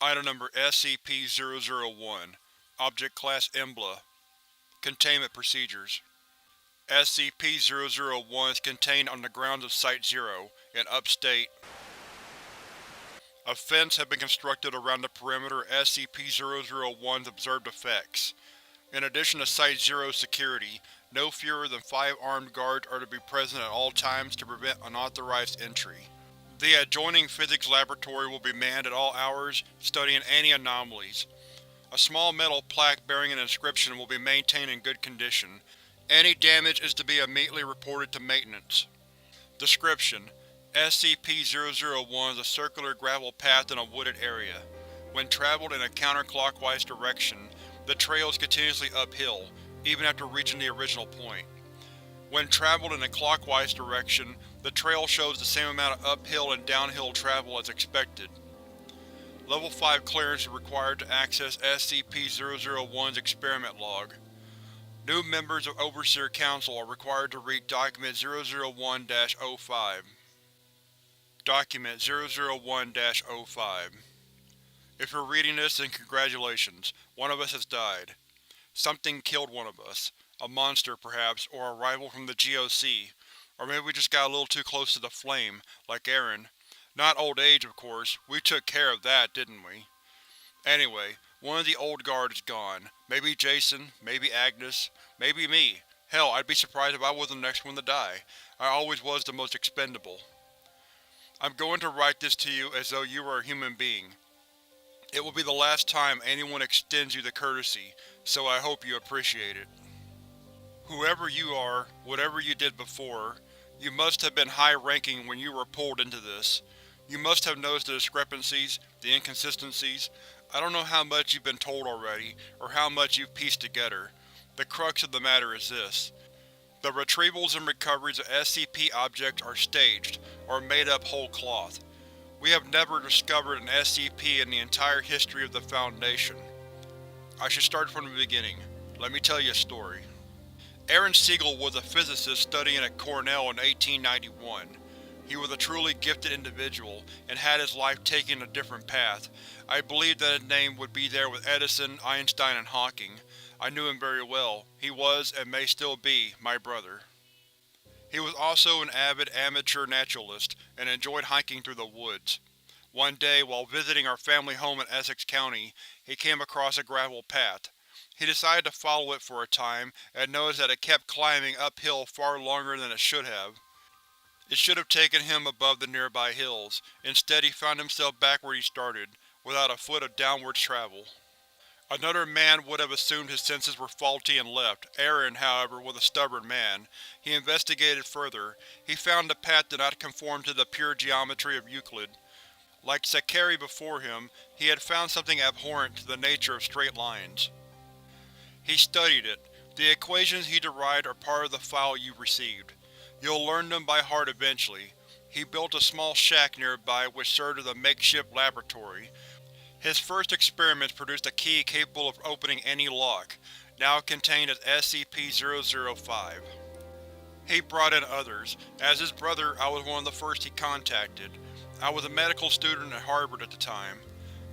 Item number SCP-001 Object Class Embla Containment Procedures SCP-001 is contained on the grounds of Site-0, in upstate. A fence has been constructed around the perimeter of SCP-001's observed effects. In addition to Site-0's security, no fewer than 5 armed guards are to be present at all times to prevent unauthorized entry. The adjoining physics laboratory will be manned at all hours, studying any anomalies. A small metal plaque bearing an inscription will be maintained in good condition. Any damage is to be immediately reported to maintenance. Description: SCP-001 is a circular gravel path in a wooded area. When traveled in a counter-clockwise direction, the trail is continuously uphill, even after reaching the original point. When traveled in a clockwise direction, the trail shows the same amount of uphill and downhill travel as expected. Level 5 clearance is required to access SCP-001's experiment log. New members of Overseer Council are required to read Document 001-05. Document 001-05. If you're reading this, then congratulations. One of us has died. Something killed one of us. A monster, perhaps, or a rival from the GOC. Or maybe we just got a little too close to the flame, like Aaron. Not old age, of course. We took care of that, didn't we? Anyway, one of the old guard is gone. Maybe Jason, maybe Agnes, maybe me. Hell, I'd be surprised if I was the next one to die. I always was the most expendable. I'm going to write this to you as though you were a human being. It will be the last time anyone extends you the courtesy, so I hope you appreciate it. Whoever you are, whatever you did before, you must have been high-ranking when you were pulled into this. You must have noticed the discrepancies, the inconsistencies. I don't know how much you've been told already, or how much you've pieced together. The crux of the matter is this. The retrievals and recoveries of SCP objects are staged, or made up whole cloth. We have never discovered an SCP in the entire history of the Foundation. I should start from the beginning. Let me tell you a story. Aaron Siegel was a physicist studying at Cornell in 1891. He was a truly gifted individual, and had his life taken a different path. I believed that his name would be there with Edison, Einstein, and Hawking. I knew him very well. He was, and may still be, my brother. He was also an avid amateur naturalist, and enjoyed hiking through the woods. One day, while visiting our family home in Essex County, he came across a gravel path. He decided to follow it for a time, and noticed that it kept climbing uphill far longer than it should have. It should have taken him above the nearby hills. Instead, he found himself back where he started, without a foot of downwards travel. Another man would have assumed his senses were faulty and left. Aaron, however, was a stubborn man. He investigated further. He found the path did not conform to the pure geometry of Euclid. Like Zachary before him, he had found something abhorrent to the nature of straight lines. He studied it. The equations he derived are part of the file you received. You'll learn them by heart eventually. He built a small shack nearby which served as a makeshift laboratory. His first experiments produced a key capable of opening any lock, now contained as SCP-005. He brought in others. As his brother, I was one of the first he contacted. I was a medical student at Harvard at the time.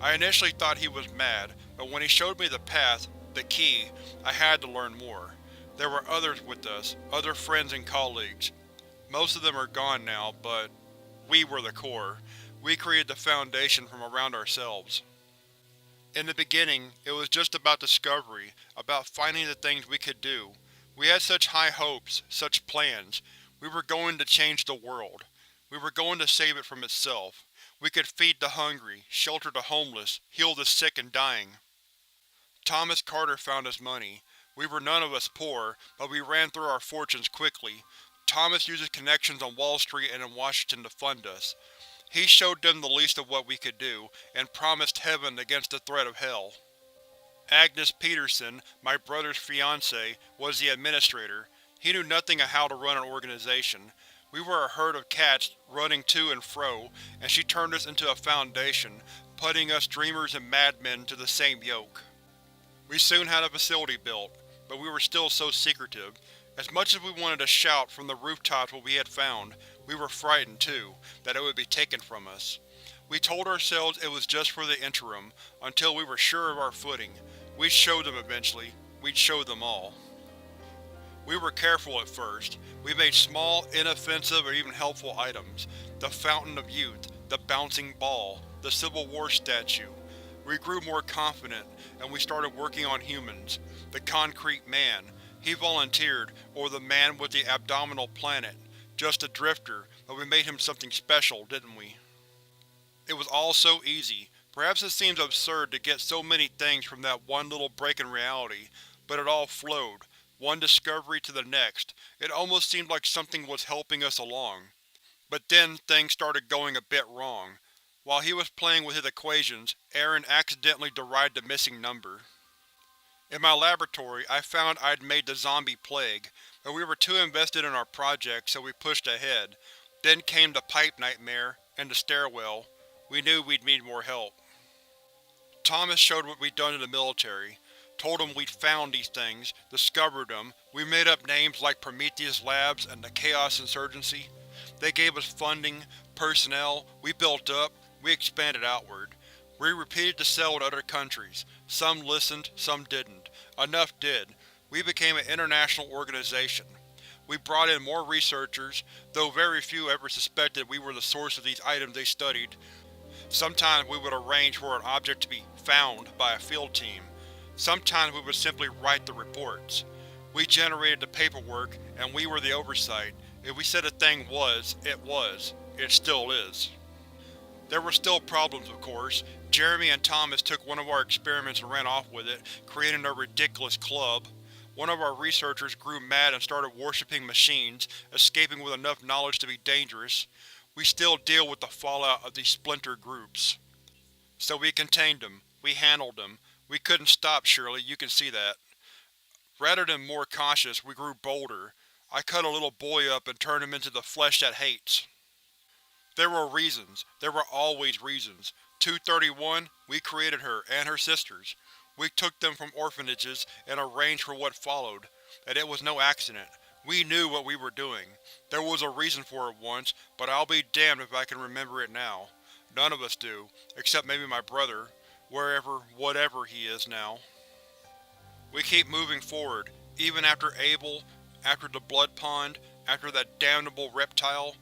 I initially thought he was mad, but when he showed me the path, the key, I had to learn more. There were others with us, other friends and colleagues. Most of them are gone now, but we were the core. We created the Foundation from around ourselves. In the beginning, it was just about discovery, about finding the things we could do. We had such high hopes, such plans. We were going to change the world. We were going to save it from itself. We could feed the hungry, shelter the homeless, heal the sick and dying. Thomas Carter found us money. We were none of us poor, but we ran through our fortunes quickly. Thomas used his connections on Wall Street and in Washington to fund us. He showed them the least of what we could do, and promised heaven against the threat of hell. Agnes Peterson, my brother's fiancée, was the administrator. He knew nothing of how to run an organization. We were a herd of cats running to and fro, and she turned us into a foundation, putting us dreamers and madmen to the same yoke. We soon had a facility built, but we were still so secretive. As much as we wanted to shout from the rooftops what we had found, we were frightened, too, that it would be taken from us. We told ourselves it was just for the interim, until we were sure of our footing. We'd show them eventually. We'd show them all. We were careful at first. We made small, inoffensive, or even helpful items. The Fountain of Youth, the bouncing ball, the Civil War statue. We grew more confident, and we started working on humans. The concrete man. He volunteered, or the man with the abdominal planet. Just a drifter, but we made him something special, didn't we? It was all so easy. Perhaps it seems absurd to get so many things from that one little break in reality, but it all flowed, one discovery to the next. It almost seemed like something was helping us along. But then things started going a bit wrong. While he was playing with his equations, Aaron accidentally derived a missing number. In my laboratory, I found I'd made the zombie plague, but we were too invested in our project, so we pushed ahead. Then came the pipe nightmare, and the stairwell. We knew we'd need more help. Thomas showed what we'd done in the military. Told him we'd found these things, discovered them. We made up names like Prometheus Labs and the Chaos Insurgency. They gave us funding, personnel, we built up, we expanded outward. We repeated the cell in other countries. Some listened, some didn't. Enough did. We became an international organization. We brought in more researchers, though very few ever suspected we were the source of these items they studied. Sometimes we would arrange for an object to be found by a field team. Sometimes we would simply write the reports. We generated the paperwork, and we were the oversight. If we said a thing was, it was. It still is. There were still problems, of course. Jeremy and Thomas took one of our experiments and ran off with it, creating a ridiculous club. One of our researchers grew mad and started worshipping machines, escaping with enough knowledge to be dangerous. We still deal with the fallout of these splinter groups. So we contained them. We handled them. We couldn't stop, Shirley, you can see that. Rather than more cautious, we grew bolder. I cut a little boy up and turned him into the flesh that hates. There were reasons. There were always reasons. 231, we created her, and her sisters. We took them from orphanages and arranged for what followed, and it was no accident. We knew what we were doing. There was a reason for it once, but I'll be damned if I can remember it now. None of us do, except maybe my brother, wherever, whatever he is now. We keep moving forward, even after Abel, after the Blood Pond, after that damnable reptile.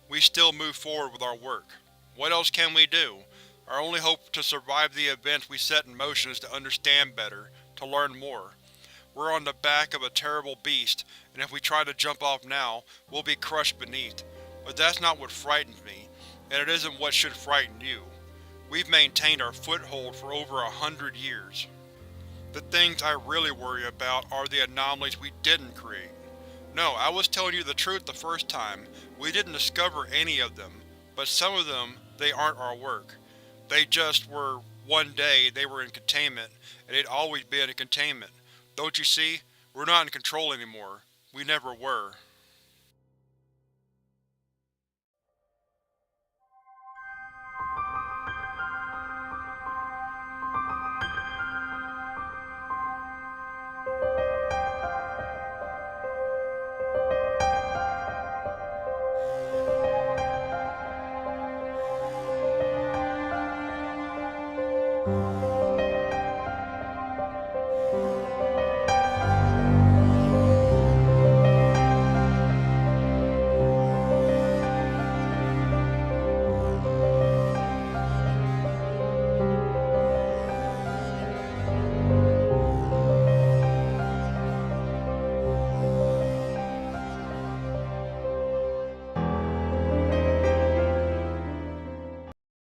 We still move forward with our work. What else can we do? Our only hope to survive the events we set in motion is to understand better, to learn more. We're on the back of a terrible beast, and if we try to jump off now, we'll be crushed beneath. But that's not what frightens me, and it isn't what should frighten you. We've maintained our foothold for over 100 years. The things I really worry about are the anomalies we didn't create. No, I was telling you the truth the first time. We didn't discover any of them. But some of them, they aren't our work. They just were, one day, they were in containment, and they'd always been in containment. Don't you see? We're not in control anymore. We never were.